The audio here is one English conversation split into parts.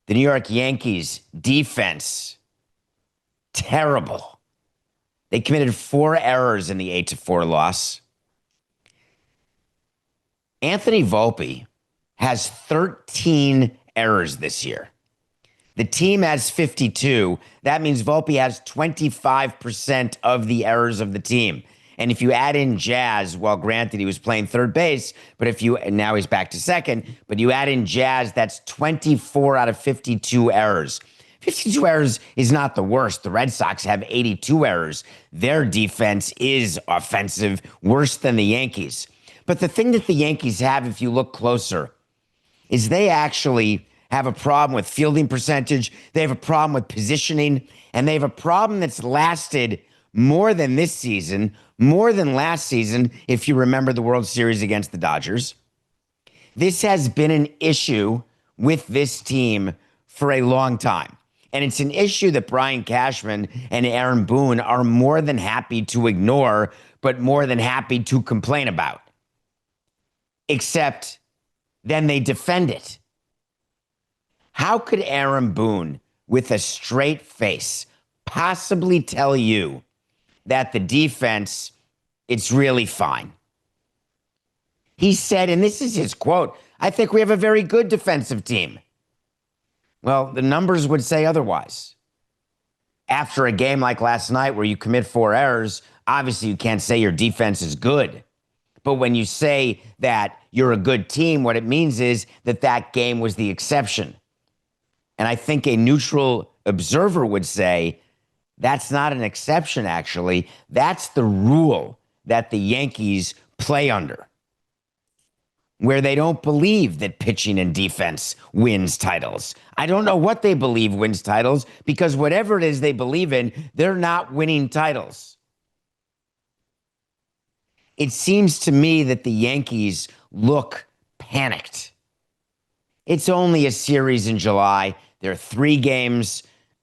The New York Yankees defense, terrible. They committed 4 errors in the 8-4 loss. Anthony Volpe has 13 errors this year. The team has 52. That means Volpe has 25% of the errors of the team. And if you add in Jazz, well, granted, he was playing third base, but and now he's back to second, but you add in Jazz, that's 24 out of 52 errors. 52 errors is not the worst. The Red Sox have 82 errors. Their defense is offensive, worse than the Yankees. But the thing that the Yankees have, if you look closer, is they actually have a problem with fielding percentage. They have a problem with positioning, and they have a problem that's lasted more than this season, more than last season, if you remember the World Series against the Dodgers. This has been an issue with this team for a long time. And it's an issue that Brian Cashman and Aaron Boone are more than happy to ignore, but more than happy to complain about. Except then they defend it. How could Aaron Boone, with a straight face, possibly tell you that the defense, it's really fine? He said, and this is his quote, "I think we have a very good defensive team." Well, the numbers would say otherwise. After a game like last night where you commit 4 errors, obviously you can't say your defense is good. But when you say that you're a good team, what it means is that that game was the exception. And I think a neutral observer would say that's not an exception, actually. That's the rule that the Yankees play under, where they don't believe that pitching and defense wins titles. I don't know what they believe wins titles, because whatever it is they believe in, they're not winning titles. It seems to me that the Yankees look panicked. It's only a series in July. There are 3 games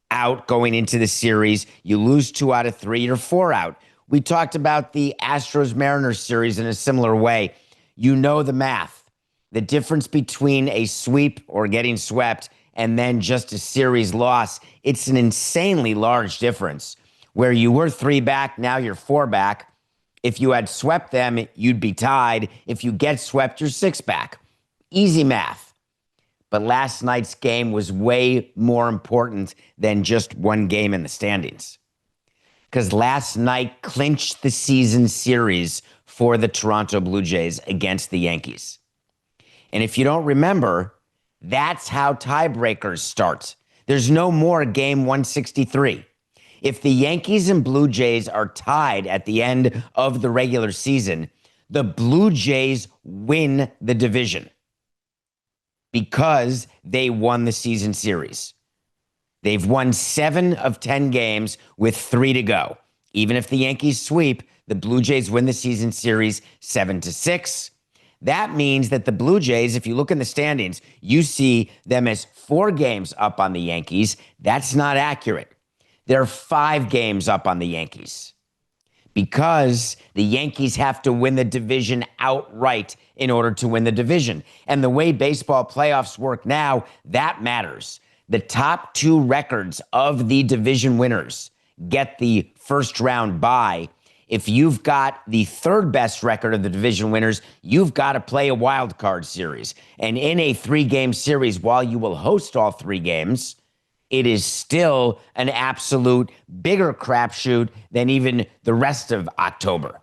out going into the series. You lose 2 out of 3, you're 4 out. We talked about the Astros-Mariners series in a similar way. You know the math. The difference between a sweep or getting swept and then just a series loss, it's an insanely large difference. Where you were 3 back, now you're 4 back. If you had swept them, you'd be tied. If you get swept, you're 6 back. Easy math. But last night's game was way more important than just one game in the standings, because last night clinched the season series for the Toronto Blue Jays against the Yankees. And if you don't remember, that's how tiebreakers start. There's no more game 163. If the Yankees and Blue Jays are tied at the end of the regular season, the Blue Jays win the division because they won the season series. They've won 7 of 10 games with 3 to go. Even if the Yankees sweep, the Blue Jays win the season series 7-6. That means that the Blue Jays, if you look in the standings, you see them as 4 games up on the Yankees. That's not accurate. They're 5 games up on the Yankees, because the Yankees have to win the division outright in order to win the division. And the way baseball playoffs work now, that matters. The top 2 records of the division winners get the first round bye. If you've got the 3rd best record of the division winners, you've got to play a wild card series. And in a 3-game series, while you will host all 3 games, it is still an absolute bigger crapshoot than even the rest of October.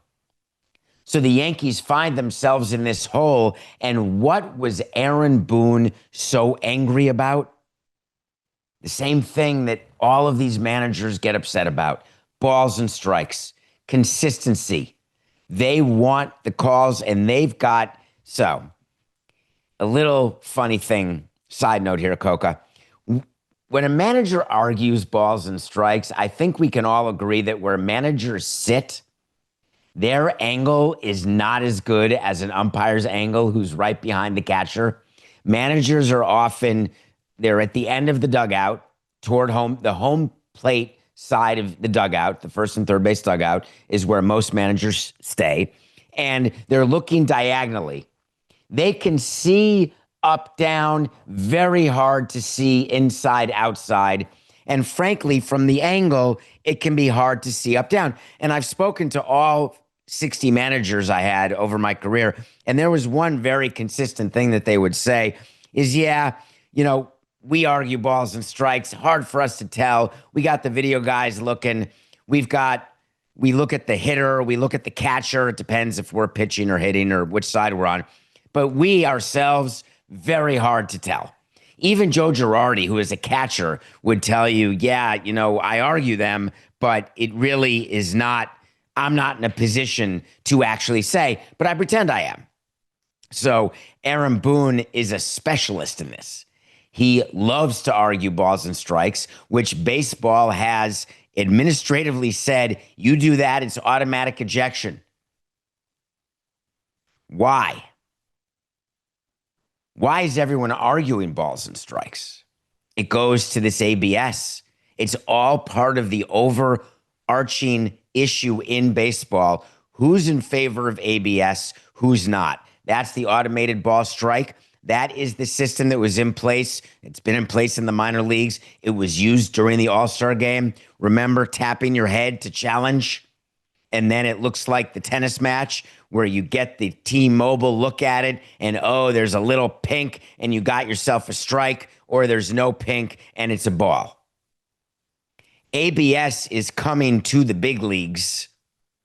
So the Yankees find themselves in this hole. And what was Aaron Boone so angry about? The same thing that all of these managers get upset about: balls and strikes, consistency. They want the calls, and they've got... So, a little funny thing, side note here, Coca. When a manager argues balls and strikes, I think we can all agree that where managers sit, their angle is not as good as an umpire's angle who's right behind the catcher. Managers are often, they're at the end of the dugout, toward the home plate side of the dugout. The first and third base dugout is where most managers stay. And they're looking diagonally. They can see up, down, very hard to see inside, outside. And frankly, from the angle, it can be hard to see up, down. And I've spoken to all 60 managers I had over my career, and there was one very consistent thing that they would say is, yeah, you know, we argue balls and strikes. Hard for us to tell. We got the video guys looking. We look at the hitter, we look at the catcher. It depends if we're pitching or hitting or which side we're on. But we ourselves, very hard to tell. Even Joe Girardi, who is a catcher, would tell you, yeah, I argue them, but it really is not, I'm not in a position to actually say, but I pretend I am. So Aaron Boone is a specialist in this. He loves to argue balls and strikes, which baseball has administratively said, you do that, it's automatic ejection. Why? Why is everyone arguing balls and strikes? It goes to this ABS. It's all part of the overarching issue in baseball. Who's in favor of ABS? Who's not? That's the automated ball strike. That is the system that was in place. It's been in place in the minor leagues. It was used during the All-Star game. Remember tapping your head to challenge? And then it looks like the tennis match where you get the T-Mobile look at it and, oh, there's a little pink and you got yourself a strike, or there's no pink and it's a ball. ABS is coming to the big leagues